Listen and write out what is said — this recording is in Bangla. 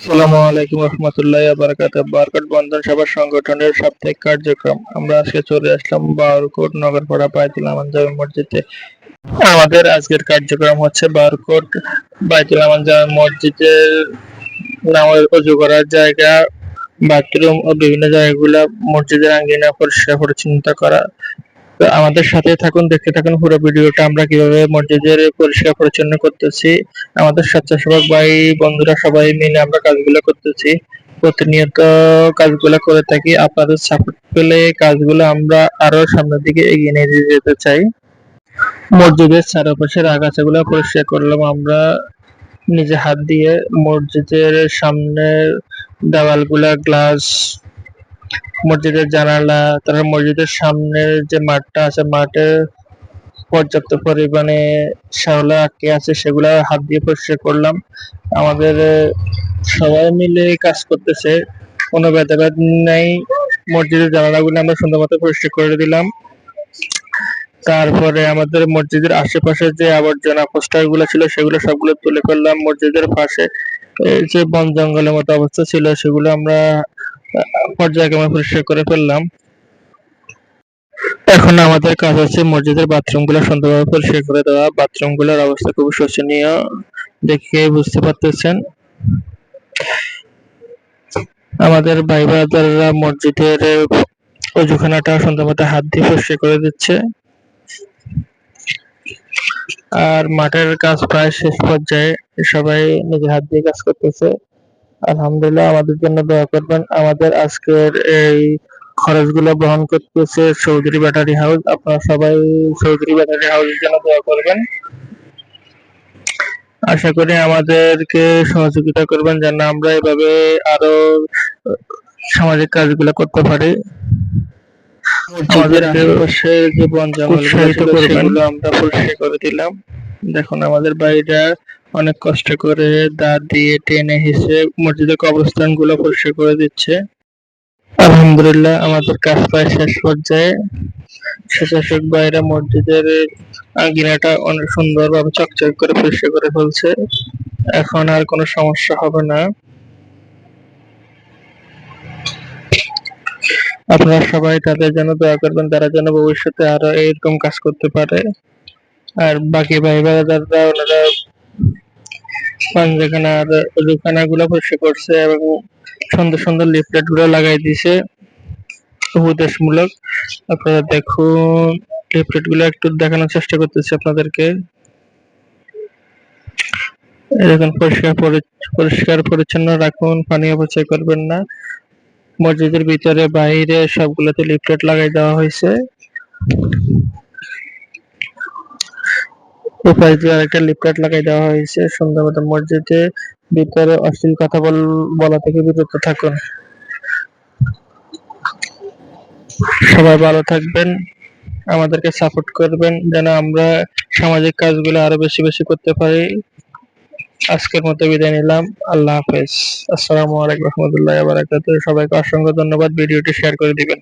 আসসালামু আলাইকুম রহমতুল্লাহি ওয়া বারাকাতুহু। বারকোট বন্ধন সভা সংগঠনের সাপ্তাহিক কার্যক্রম। আমরা আজকে চলে আসলাম বারকোট নগরপাড়া বায়তুল আমান জামে মসজিদে। আমাদের আজকের কার্যক্রম হচ্ছে বারকোট বায়তুল আমান জামে মসজিদের নামাজ ওযু করার জায়গা, বাথরুম ও বিভিন্ন জায়গাগুলো মসজিদের আঙ্গিনা পরিষ্কার পরিচ্ছন্নতা করা। তো আমাদের সাথে থাকুন, দেখতে থাকুন পুরো ভিডিওটা আমরা কিভাবে মসজিদের পরিষ্কার পরিচ্ছন্ন করতেছি। আমাদের স্বেচ্ছাসেবক ভাই বন্ধুরা সবাই মিলে আমরা কাজগুলো করতেছি। প্রতিনিয়ত কাজগুলো করে থাকি। আপনাদের সাপোর্ট পেলে কাজগুলো আমরা আরো সামনের দিকে এগিয়ে নিয়ে যেতে চাই। মসজিদের চারপাশের আগাছাগুলো পরিষ্কার করলাম আমরা নিজে হাত দিয়ে। মসজিদের সামনের দেওয়ালগুলা, গ্লাস, মসজিদের জানালা, তারপর মসজিদের সামনের যে মাঠটা আছে, মাঠে পর্যাপ্ত পরিমাণে শ্যাওলা আটকে আছে, সেগুলা হাত দিয়ে পরিষ্কার করলাম। আমাদের সবাই মিলে কাজ করতেছে, কোনো ভেদাভেদ নেই। মসজিদের জানালাগুলো আমরা সুন্দর মতো পরিষ্কার করে দিলাম। তারপরে আমাদের মসজিদের আশেপাশে যে আবর্জনা পোস্টার গুলো ছিল সেগুলো সবগুলো তুলে ফেললাম। মসজিদের পাশে যে বন জঙ্গলের মতো অবস্থা ছিল সেগুলো আমরা পর্যায়ক্রমে পরিষ্কার করে ফেললাম। এখন আমাদের কাজ হচ্ছে মসজিদের বাথরুমগুলো সুন্দরভাবে পরিষ্কার করে দেওয়া। বাথরুমগুলোর অবস্থা খুবই শোচনীয়, দেখে বুঝতে পারতেছেন। আমাদের ভাই ব্রাদাররা মসজিদের অজুখানাটা সুন্দর মতো হাত দিয়ে পরিষ্কার করে দিচ্ছে। আর মাঠের কাজ প্রায় শেষ পর্যায়ে, সবাই নিজের হাত দিয়ে কাজ করতেছে। আলহামদুলিল্লাহ, আমাদের জন্য দোয়া করবেন। আমাদের আজকের এই খরচগুলো বহন করতেছে চৌধুরী ব্যাটারি হাউস। আপনারা সবাই চৌধুরী ব্যাটারি হাউসের জন্য দোয়া করবেন। আশা করি আমাদেরকে সহযোগিতা করবেন যেন আমরা এভাবে আরো সামাজিক কাজগুলো করতে পারি। আমাদের আশেপাশে যে বন জঙ্গলগুলো ছিল সেগুলো আমরা পরিষ্কার করে দিলাম। দেখুন আমাদের ভাইরা অনেক কষ্ট করে দা দিয়ে টেনে হিসেবে মসজিদের কবরস্থানগুলো পরিষ্কার করে দিচ্ছে। আলহামদুলিল্লাহ, আমাদের কাজ প্রায় শেষ পর্যায়ে। স্বেচ্ছাসেবক ভাইরা মসজিদের আঙ্গিনাটা অনেক সুন্দরভাবে চকচক করে পরিষ্কার করে ফেলছে। এখন আর কোনো সমস্যা হবে না। আপনারা সবাই তাদের জন্য দোয়া করবেন, তারা যেন ভবিষ্যতে আরো এরকম কাজ করতে পারে। আর বাকি ভাই ব্রাদাররা ওনারা পাঞ্জাখানার ওজুখানাগুলো পরিষ্কার করছে এবং সুন্দর সুন্দর লিফলেট গুলো লাগাই দিছে উপদেশমূলক। আপনারা দেখুন, লিফলেট গুলো একটু দেখানোর চেষ্টা করতেছি আপনাদেরকে। দেখুন, পরিষ্কার পরিচ্ছন্ন রাখুন, পানি অপচয় করবেন না। মসজিদের ভিতরে বাইরে সবগুলোতে লিফলেট লাগাই দেওয়া হয়েছে। এপাশ দিয়ে আরেকটা লিফলেট লাগাই দেওয়া হয়েছে সুন্দর মতো। মসজিদে ভিতরে অশ্লীল কথা বলা থেকে বিরত থাকুন। সবাই ভালো থাকবেন, আমাদেরকে সাপোর্ট করবেন যেন আমরা সামাজিক কাজগুলো আরো বেশি বেশি করতে পারি। আজকের মতো বিদায় নিলাম। আল্লাহ হাফেজ। আসসালামু আলাইকুম রহমতুল্লাহি ওয়া বারাকাতুহু। সবাইকে অসংখ্য ধন্যবাদ। ভিডিওটি শেয়ার করে দিবেন।